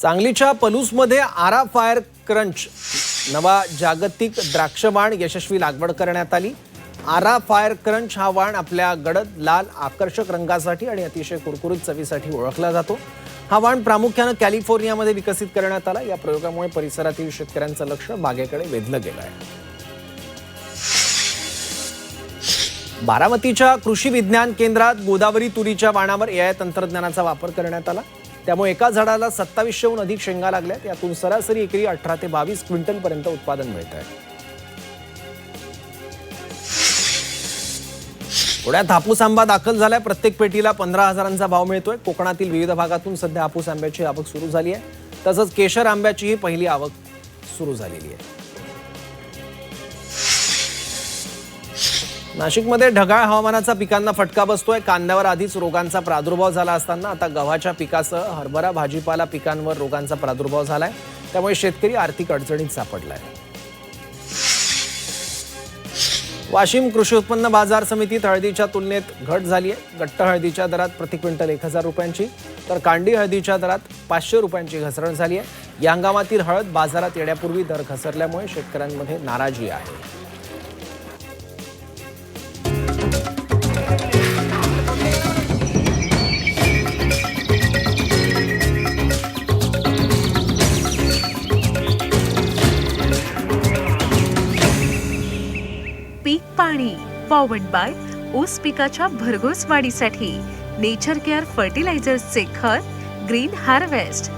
सांगलीच्या पलूसमध्ये आरा fire crunch नवा जागतिक द्राक्ष वाण यशस्वी लागवड करण्यात आली। आरा फायर क्रंच हा वाण आपल्या गडद लाल आकर्षक रंगासाठी आणि अतिशय कुरकुरीत चवीसाठी ओळखला जातो। हा वाण प्रामुख्याने कॅलिफोर्नियामध्ये विकसित करण्यात आला। या प्रयोगामुळे परिसरातील शेतकऱ्यांचं लक्ष बागेकडे वेधलं गेलं आहे। बारामतीच्या कृषी विज्ञान केंद्रात गोदावरी तुरीच्या वाणावर एआय तंत्रज्ञानाचा वापर करण्यात आला। त्यामुळे एका झाडाला 2700हून अधिक शेंगा लागल्यात। यातून सरासरी एकरी 18 ते 22 क्विंटल पर्यंत उत्पादन मिळत आहे। पुण्यात हापूस आंबा दाखल झालाय। प्रत्येक पेटीला 15,000चा भाव मिळतोय। कोकणातील विविध भागातून सध्या हापूस आंब्याची आवक सुरू झाली आहे। तसंच केशर आंब्याचीही पहिली आवक सुरू झालेली आहे। नाशिकमध्ये ढगाळ हवामानाचा पिकांना फटका बसतोय। कांद्यावर आधीच रोगांचा प्रादुर्भाव झाला असताना आता गव्हाच्या पिकासह हरभरा भाजीपाला पिकांवर रोगांचा प्रादुर्भाव झालाय। त्यामुळे शेतकरी आर्थिक अडचणीत सापडलाय। वाशिम कृषी उत्पन्न बाजार समितीत हळदीच्या तुलनेत घट झाली आहे। गट्ट हळदीच्या दरात प्रति क्विंटल 1000 रुपयांची तर कांडी हळदीच्या दरात 500 रुपयांची घसरण झाली आहे। या हंगामातील हळद बाजारात येण्यापूर्वी दर घसरल्यामुळे शेतकऱ्यांमध्ये नाराजी आहे। पीक पाणी पॉवर्ड बाय ऊस पिकाच्या भरघोस वाढीसाठी नेचर केअर फर्टिलायझर्सचे खत ग्रीन हार्वेस्ट।